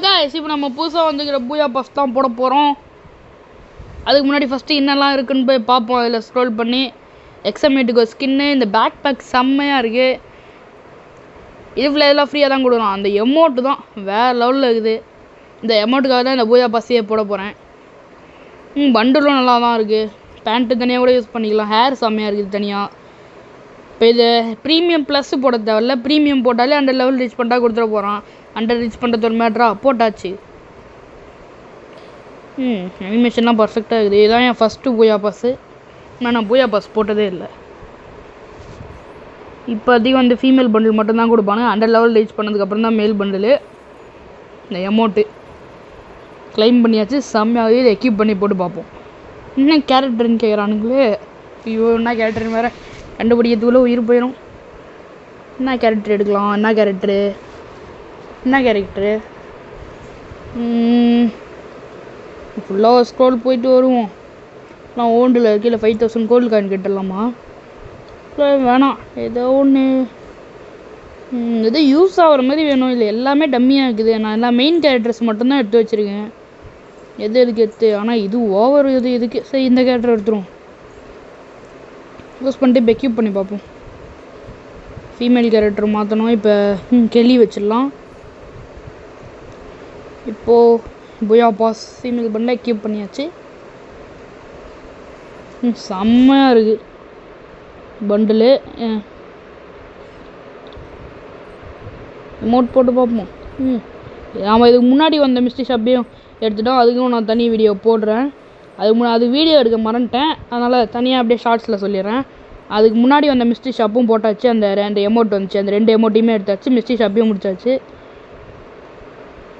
guys, இப்போ நம்ம புதுசாக வந்துக்கிற பூயா பாஸ் தான் போட போகிறோம். அதுக்கு முன்னாடி ஃபஸ்ட்டு என்னெல்லாம் இருக்குன்னு போய் பார்ப்போம். அதில் ஸ்க்ரோல் பண்ணி எக்ஸாமேட்டுக்கு ஒரு ஸ்கின்னு, இந்த பேக் பேக் செம்மையாக இருக்குது. இதுக்குள்ள இதெல்லாம் ஃப்ரீயாக தான் கொடுக்குறோம். அந்த எமௌண்ட்டு தான் வேறு லெவலில் இருக்குது. இந்த எமௌண்ட்டுக்காக தான் இந்த பூயா பாஸையே போட போகிறேன். பண்டிலும் நல்லா தான் இருக்குது. பேண்ட்டு தனியாக கூட யூஸ் பண்ணிக்கலாம். ஹேர் செம்மையாக இருக்குது தனியாக. இப்போ இது ப்ரீமியம் ப்ளஸ் போட தேவையில்ல. ப்ரீமியம் போட்டாலே அந்த லெவல் ரீச் பண்ணிட்டா கொடுத்துட போகிறான். அண்டர் ரீச் பண்ணுறது ஒரு மேட்ரா போட்டாச்சு. அனிமேஷன்லாம் பர்ஃபெக்டாக இருக்குது. இதுதான் என் ஃபஸ்ட்டு பூயா பாஸு. நான் பூயா பாஸ் போட்டதே இல்லை. இப்போ அதிகம் வந்து ஃபீமேல் பண்டில் மட்டும்தான் கொடுப்பானு. அண்டர் லெவல் ரீச் பண்ணதுக்கப்புறம் தான் மேல் பண்டிலு. இந்த எமௌண்ட்டு கிளைம் பண்ணியாச்சு. செம்மையாகவே இதை எக்யூப் பண்ணி போட்டு பார்ப்போம். என்ன கேரக்டர்னு கேட்குறானுங்களே. ஐயோ, என்ன கேரக்டர்னு வேறு கண்டுபிடிக்கிறதுக்குள்ளே உயிர் போயிடும். என்ன கேரக்டர் எடுக்கலாம்? என்ன கேரக்டரு ஃபுல்லாக ஸ்க்ரோல் போயிட்டு வருவோம். நான் ஓண்டில் கீழே 5000 கோல்டு காயின் கட்டலாமா? இல்லை வேணாம். ஏதோ ஒன்று எதோ யூஸ் ஆகிற மாதிரி வேணும். இல்லை எல்லாமே டம்மியாக இருக்குது. நான் எல்லாம் மெயின் கேரக்டர்ஸ் மட்டும்தான் எடுத்து வச்சுருக்கேன். எதுக்கு எடுத்து? ஆனால் இது ஓவர் இதுக்கு. சரி, இந்த கேரக்டர் எடுத்துரும். யூஸ் பண்ணிட்டு பெக்யூப் பண்ணி பார்ப்போம். ஃபீமேல் கேரக்டர் மாற்றணும். இப்போ கெளி வச்சிடலாம். இப்போது பூயா பாஸ் ஃபீமேல் பண்ணல எக்யூப் பண்ணியாச்சு. செம்மையாக இருக்குது பண்டிலு. எமௌண்ட் போட்டு பார்ப்போம். நாம் இதுக்கு முன்னாடி வந்த மிஸ்டி ஷாப்பையும் எடுத்துட்டோம். அதுக்கும் நான் தனி வீடியோ போடுறேன். அது வீடியோ எடுக்க மறந்துட்டேன். அதனால் தனியாக அப்படியே ஷார்ட்ஸில் சொல்லிடுறேன். அதுக்கு முன்னாடி வந்த மிஸ்டி ஷாப்பும் போட்டாச்சு. அந்த 2 எமௌண்ட் வந்துச்சு. அந்த 2 எமௌண்ட்டையுமே எடுத்தாச்சு. மிஸ்டி ஷாப்பையும் முடிச்சாச்சு.